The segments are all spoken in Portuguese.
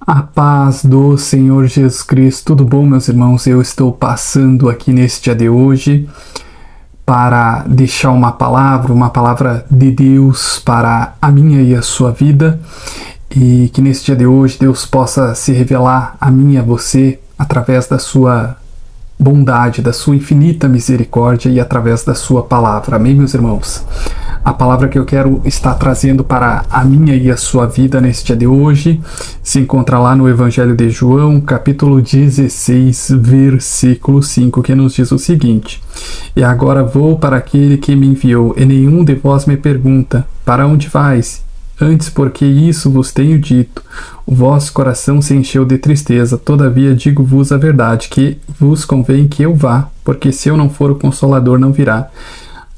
A paz do Senhor Jesus Cristo. Tudo bom, meus irmãos? Eu estou passando aqui nesse dia de hoje para deixar uma palavra de Deus para a minha e a sua vida, e que nesse dia de hoje Deus possa se revelar a mim e a você através da sua bondade, da sua infinita misericórdia e através da sua palavra. Amém, meus irmãos? A palavra que eu quero estar trazendo para a minha e a sua vida nesse dia de hoje se encontra lá no Evangelho de João, capítulo 16, versículo 5, que nos diz o seguinte: E agora vou para aquele que me enviou, e nenhum de vós me pergunta, para onde vais? Antes, porque isso vos tenho dito, o vosso coração se encheu de tristeza. Todavia digo-vos a verdade, que vos convém que eu vá, porque se eu não for, o Consolador não virá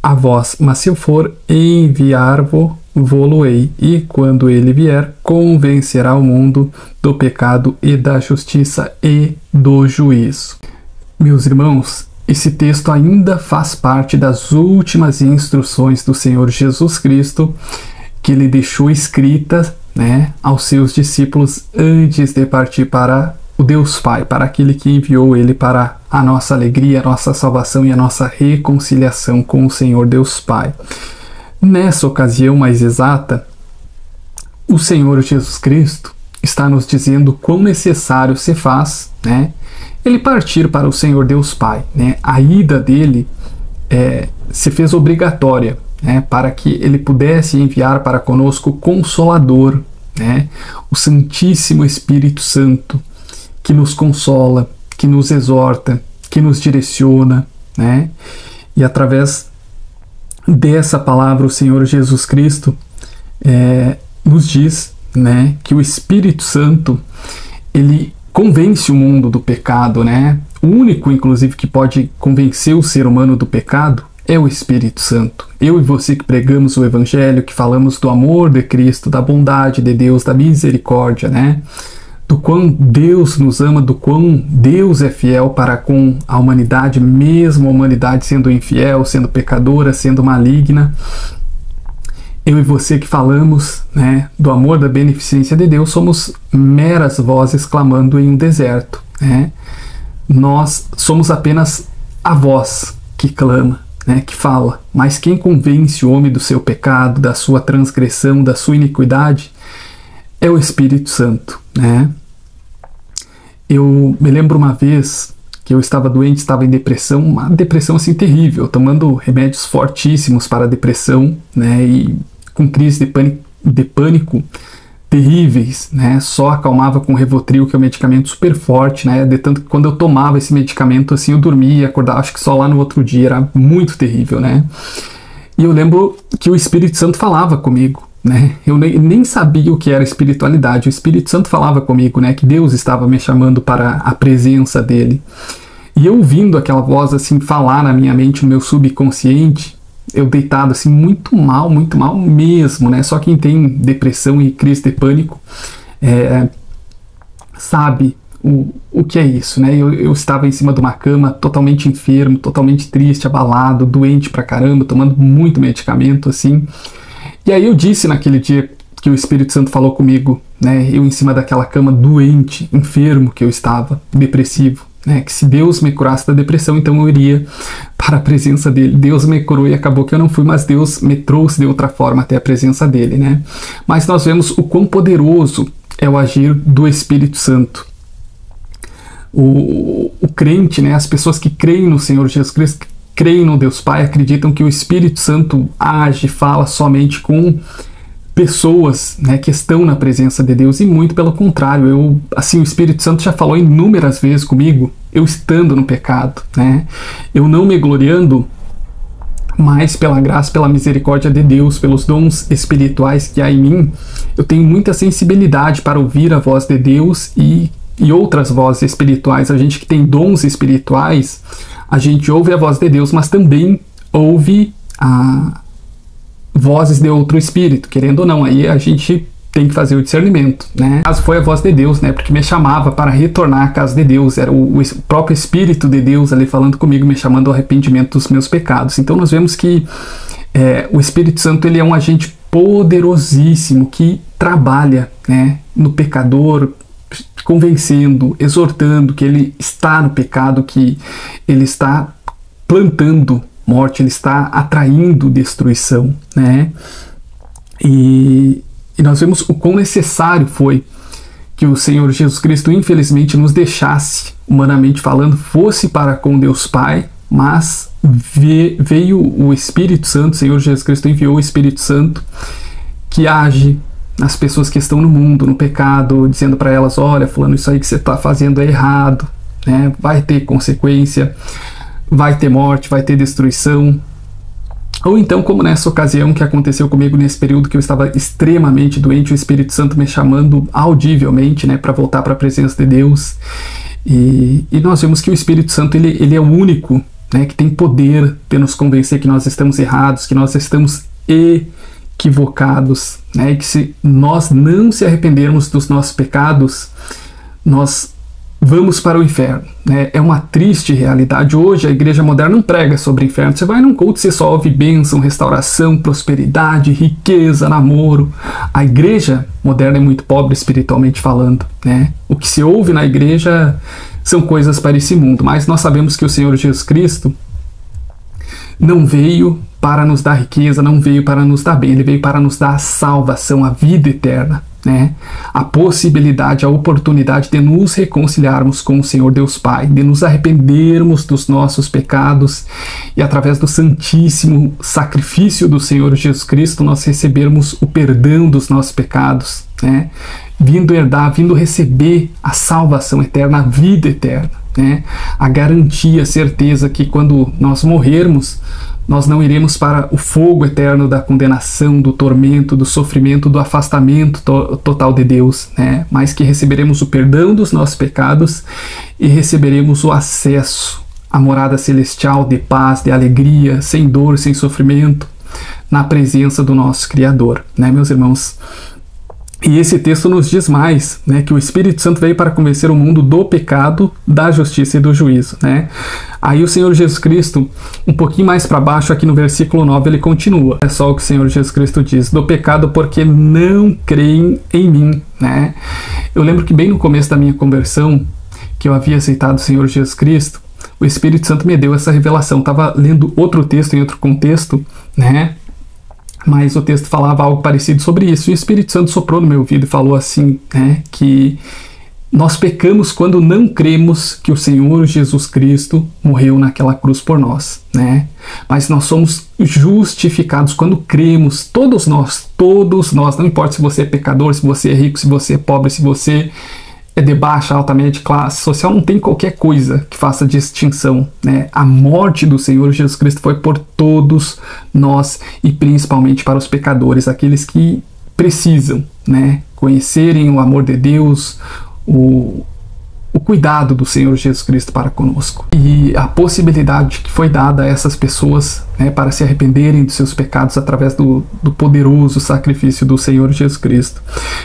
a vós, mas se eu for, enviar-vo-lo-ei, e quando ele vier, convencerá o mundo do pecado e da justiça e do juízo. Meus irmãos, esse texto ainda faz parte das últimas instruções do Senhor Jesus Cristo, que ele deixou escritas, aos seus discípulos antes de partir para o Deus Pai, para aquele que enviou ele para a nossa alegria, a nossa salvação e a nossa reconciliação com o Senhor Deus Pai. Nessa ocasião mais exata, o Senhor Jesus Cristo está nos dizendo quão necessário se faz, ele partir para o Senhor Deus Pai. A ida dele se fez obrigatória, para que ele pudesse enviar para conosco o Consolador, o Santíssimo Espírito Santo, que nos consola, que nos exorta, que nos direciona, E através dessa palavra o Senhor Jesus Cristo nos diz, que o Espírito Santo, ele convence o mundo do pecado, O único, inclusive, que pode convencer o ser humano do pecado é o Espírito Santo. Eu e você que pregamos o Evangelho, que falamos do amor de Cristo, da bondade de Deus, da misericórdia, do quão Deus nos ama, do quão Deus é fiel para com a humanidade, mesmo a humanidade sendo infiel, sendo pecadora, sendo maligna. Eu e você que falamos, do amor, da beneficência de Deus, somos meras vozes clamando em um deserto, Nós somos apenas a voz que clama, que fala, mas quem convence o homem do seu pecado, da sua transgressão, da sua iniquidade, é o Espírito Santo, Eu me lembro uma vez que eu estava doente, estava em depressão, uma depressão assim terrível, tomando remédios fortíssimos para a depressão, e com crise de pânico terríveis, Só acalmava com Rivotril, que é um medicamento super forte, De tanto que quando eu tomava esse medicamento, assim, eu dormia e acordava, acho que só lá no outro dia, era muito terrível, E eu lembro que o Espírito Santo falava comigo, Eu nem sabia o que era espiritualidade. O Espírito Santo falava comigo, que Deus estava me chamando para a presença dele. E eu ouvindo aquela voz assim falar na minha mente, no meu subconsciente, eu deitado assim muito mal mesmo, Só quem tem depressão e crise de pânico sabe o que é isso, Eu estava em cima de uma cama, totalmente enfermo, totalmente triste, abalado, doente pra caramba, tomando muito medicamento, assim. E aí eu disse naquele dia que o Espírito Santo falou comigo, eu em cima daquela cama, doente, enfermo que eu estava, depressivo, que se Deus me curasse da depressão, então eu iria para a presença dele. Deus me curou e acabou que eu não fui, mas Deus me trouxe de outra forma até a presença dele, Mas nós vemos o quão poderoso é o agir do Espírito Santo. O crente, as pessoas que creem no Senhor Jesus Cristo, creem no Deus Pai, acreditam que o Espírito Santo age, fala somente com pessoas, que estão na presença de Deus, e muito pelo contrário. O Espírito Santo já falou inúmeras vezes comigo, eu estando no pecado, eu não me gloriando, mas pela graça, pela misericórdia de Deus, pelos dons espirituais que há em mim, eu tenho muita sensibilidade para ouvir a voz de Deus e outras vozes espirituais. A gente que tem dons espirituais, a gente ouve a voz de Deus, mas também ouve vozes de outro espírito, querendo ou não. Aí a gente tem que fazer o discernimento, No caso foi a voz de Deus, porque me chamava para retornar à casa de Deus. Era o próprio Espírito de Deus ali falando comigo, me chamando ao arrependimento dos meus pecados. Então nós vemos que o Espírito Santo, ele é um agente poderosíssimo que trabalha, no pecador, convencendo, exortando que ele está no pecado, que ele está plantando morte, ele está atraindo destruição, né? E nós vemos o quão necessário foi que o Senhor Jesus Cristo, infelizmente, nos deixasse, humanamente falando, fosse para com Deus Pai, mas veio o Espírito Santo, o Senhor Jesus Cristo enviou o Espírito Santo, que age nas pessoas que estão no mundo, no pecado, dizendo para elas: olha, fulano, isso aí que você está fazendo é errado, né? Vai ter consequência, vai ter morte, vai ter destruição. Ou então, como nessa ocasião que aconteceu comigo nesse período que eu estava extremamente doente, o Espírito Santo me chamando audivelmente, né, para voltar para a presença de Deus. E nós vemos que o Espírito Santo ele é o único, né, que tem poder de nos convencer que nós estamos errados, que nós estamos equivocados, né, e que se nós não se arrependermos dos nossos pecados, nós vamos para o inferno, né? É uma triste realidade. Hoje a igreja moderna não prega sobre o inferno. Você vai num culto, você só ouve bênção, restauração, prosperidade, riqueza, namoro. A igreja moderna é muito pobre espiritualmente falando, né? O que se ouve na igreja são coisas para esse mundo, mas nós sabemos que o Senhor Jesus Cristo não veio para nos dar riqueza, não veio para nos dar bem, ele veio para nos dar a salvação, a vida eterna, né? A possibilidade, a oportunidade de nos reconciliarmos com o Senhor Deus Pai, de nos arrependermos dos nossos pecados e através do santíssimo sacrifício do Senhor Jesus Cristo nós recebermos o perdão dos nossos pecados, né? Vindo herdar, vindo receber a salvação eterna, a vida eterna, né? A garantia, a certeza que quando nós morrermos, nós não iremos para o fogo eterno da condenação, do tormento, do sofrimento, do afastamento total de Deus, né? Mas que receberemos o perdão dos nossos pecados e receberemos o acesso à morada celestial de paz, de alegria, sem dor, sem sofrimento, na presença do nosso Criador, né, meus irmãos? E esse texto nos diz mais, né, que o Espírito Santo veio para convencer o mundo do pecado, da justiça e do juízo, né? Aí o Senhor Jesus Cristo, um pouquinho mais para baixo, aqui no versículo 9, ele continua. É só o que o Senhor Jesus Cristo diz: do pecado porque não creem em mim, né? Eu lembro que bem no começo da minha conversão, que eu havia aceitado o Senhor Jesus Cristo, o Espírito Santo me deu essa revelação. Estava lendo outro texto em outro contexto, né? Mas o texto falava algo parecido sobre isso. E o Espírito Santo soprou no meu ouvido e falou assim, né, que nós pecamos quando não cremos que o Senhor Jesus Cristo morreu naquela cruz por nós, né? Mas nós somos justificados quando cremos, todos nós, não importa se você é pecador, se você é rico, se você é pobre, se você é de baixa, alta, média, classe social, não tem qualquer coisa que faça distinção, né? A morte do Senhor Jesus Cristo foi por todos nós e principalmente para os pecadores, aqueles que precisam, né, conhecerem o amor de Deus, o cuidado do Senhor Jesus Cristo para conosco e a possibilidade que foi dada a essas pessoas, né, para se arrependerem dos seus pecados através do poderoso sacrifício do Senhor Jesus Cristo.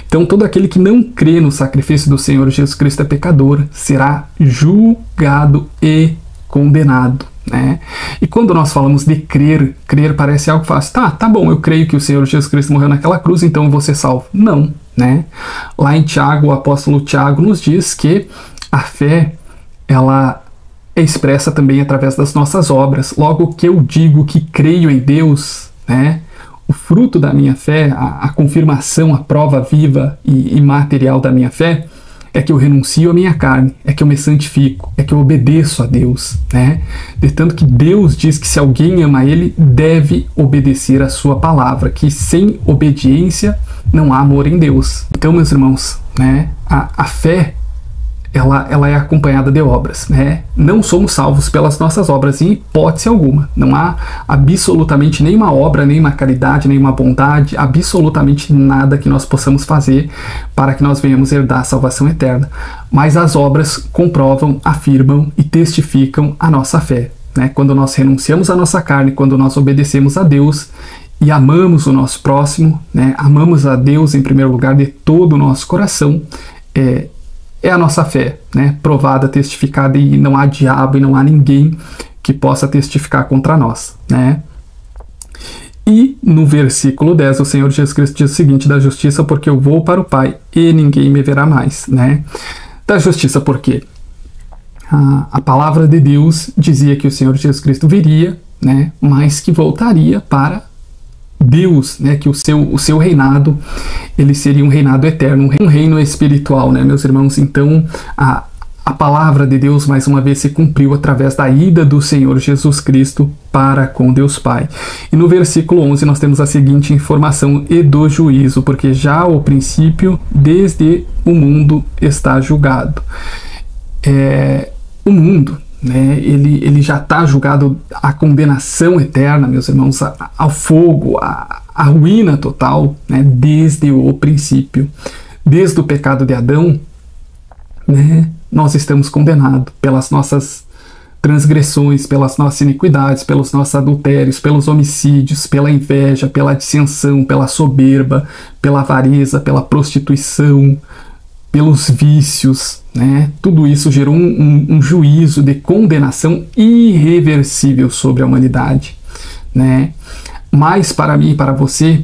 Então todo aquele que não crê no sacrifício do Senhor Jesus Cristo é pecador, será julgado e condenado, né? E quando nós falamos de crer parece algo fácil. Tá bom, eu creio que o Senhor Jesus Cristo morreu naquela cruz, então eu vou ser salvo. Não, né? Lá em Tiago, o apóstolo Tiago nos diz que a fé, ela é expressa também através das nossas obras. Logo que eu digo que creio em Deus, né, o fruto da minha fé, a confirmação, a prova viva e material da minha fé, é que eu renuncio à minha carne, é que eu me santifico, é que eu obedeço a Deus, né? De tanto que Deus diz que se alguém ama Ele, deve obedecer a sua palavra, que sem obediência não há amor em Deus. Então, meus irmãos, né, a fé, ela é acompanhada de obras, né? Não somos salvos pelas nossas obras em hipótese alguma. Não há absolutamente nenhuma obra, nenhuma caridade, nenhuma bondade, absolutamente nada que nós possamos fazer para que nós venhamos herdar a salvação eterna. Mas as obras comprovam, afirmam e testificam a nossa fé, né? Quando nós renunciamos à nossa carne, quando nós obedecemos a Deus e amamos o nosso próximo, né? Amamos a Deus em primeiro lugar de todo o nosso coração, é a nossa fé, né, provada, testificada, e não há diabo e não há ninguém que possa testificar contra nós, né? E no versículo 10 o Senhor Jesus Cristo diz o seguinte: da justiça, porque eu vou para o Pai e ninguém me verá mais, né? da justiça, por quê? A palavra de Deus dizia que o Senhor Jesus Cristo viria, né, mas que voltaria para Deus, né, que o seu reinado, ele seria um reinado eterno, um reino espiritual, né, meus irmãos. Então, a palavra de Deus, mais uma vez, se cumpriu através da ida do Senhor Jesus Cristo para com Deus Pai. E no versículo 11 nós temos a seguinte informação: e do juízo, porque já o princípio, desde o mundo, está julgado. O mundo, né, ele já está julgado à condenação eterna, meus irmãos, ao fogo, à ruína total, né, desde o princípio. Desde o pecado de Adão, né, nós estamos condenados pelas nossas transgressões, pelas nossas iniquidades, pelos nossos adultérios, pelos homicídios, pela inveja, pela dissensão, pela soberba, pela avareza, pela prostituição, pelos vícios, né? Tudo isso gerou um juízo de condenação irreversível sobre a humanidade, né? Mas para mim e para você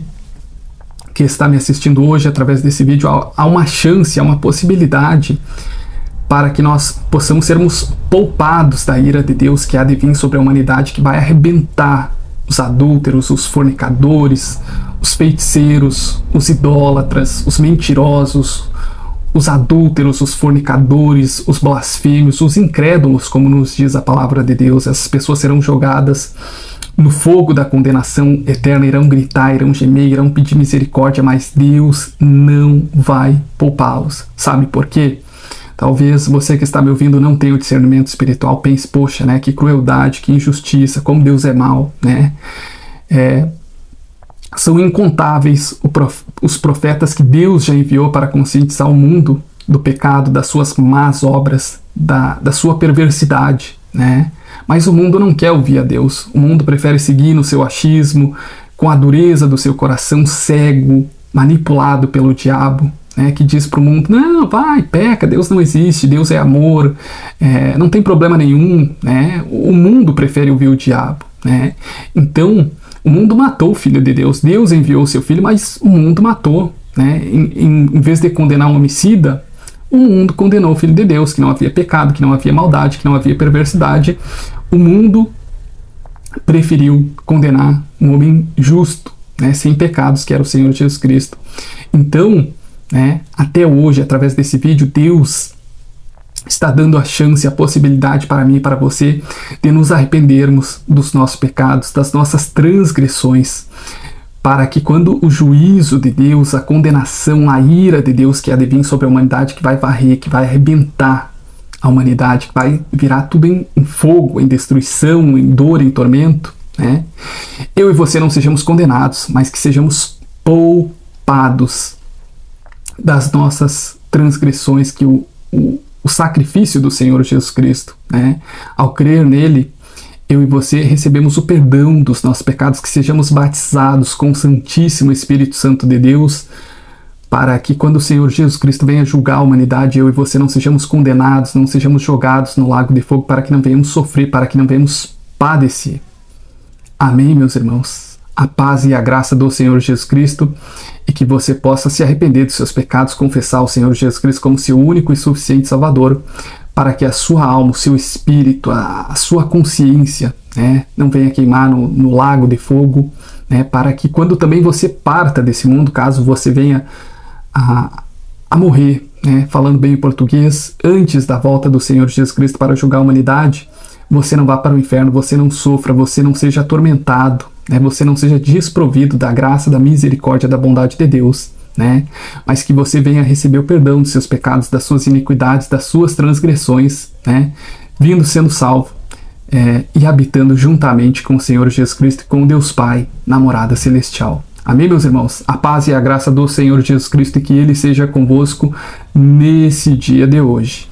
que está me assistindo hoje através desse vídeo, há uma chance, há uma possibilidade para que nós possamos sermos poupados da ira de Deus que há de vir sobre a humanidade, que vai arrebentar os adúlteros, os fornicadores, os feiticeiros, os idólatras, os mentirosos, os adúlteros, os fornicadores, os blasfêmios, os incrédulos, como nos diz a palavra de Deus. Essas pessoas serão jogadas no fogo da condenação eterna, irão gritar, irão gemer, irão pedir misericórdia, mas Deus não vai poupá-los. Sabe por quê? Talvez você que está me ouvindo não tenha o discernimento espiritual, pense, poxa, né, que crueldade, que injustiça, como Deus é mau, né? São incontáveis os profetas que Deus já enviou para conscientizar o mundo do pecado, das suas más obras, da sua perversidade, né? Mas o mundo não quer ouvir a Deus. O mundo prefere seguir no seu achismo, com a dureza do seu coração cego, manipulado pelo diabo, né, que diz para o mundo: não, vai, peca, Deus não existe, Deus é amor, não tem problema nenhum, né? O mundo prefere ouvir o diabo, né? Então, o mundo matou o Filho de Deus. Deus enviou o seu Filho, mas o mundo matou, né? Em vez de condenar um homicida, o mundo condenou o Filho de Deus, que não havia pecado, que não havia maldade, que não havia perversidade. O mundo preferiu condenar um homem justo, né, sem pecados, que era o Senhor Jesus Cristo. Então, né, até hoje, através desse vídeo, Deus está dando a chance, a possibilidade para mim e para você de nos arrependermos dos nossos pecados, das nossas transgressões, para que quando o juízo de Deus, a condenação, a ira de Deus que há de vir sobre a humanidade, que vai varrer, que vai arrebentar a humanidade, que vai virar tudo em fogo, em destruição, em dor, em tormento, né, eu e você não sejamos condenados, mas que sejamos poupados das nossas transgressões, que o sacrifício do Senhor Jesus Cristo, né, ao crer nele, eu e você recebemos o perdão dos nossos pecados, que sejamos batizados com o Santíssimo Espírito Santo de Deus, para que quando o Senhor Jesus Cristo venha julgar a humanidade, eu e você não sejamos condenados, não sejamos jogados no lago de fogo, para que não venhamos sofrer, para que não venhamos padecer. Amém, meus irmãos? A paz e a graça do Senhor Jesus Cristo, e que você possa se arrepender dos seus pecados, confessar o Senhor Jesus Cristo como seu único e suficiente Salvador, para que a sua alma, o seu espírito, a sua consciência, né, não venha queimar no lago de fogo, né, para que quando também você parta desse mundo, caso você venha a morrer, né, falando bem em português, antes da volta do Senhor Jesus Cristo para julgar a humanidade, você não vá para o inferno, você não sofra, você não seja atormentado, né, você não seja desprovido da graça, da misericórdia, da bondade de Deus, né, mas que você venha receber o perdão dos seus pecados, das suas iniquidades, das suas transgressões, né, vindo sendo salvo e habitando juntamente com o Senhor Jesus Cristo e com Deus Pai na morada celestial. Amém, meus irmãos? A paz e a graça do Senhor Jesus Cristo, e que Ele seja convosco nesse dia de hoje.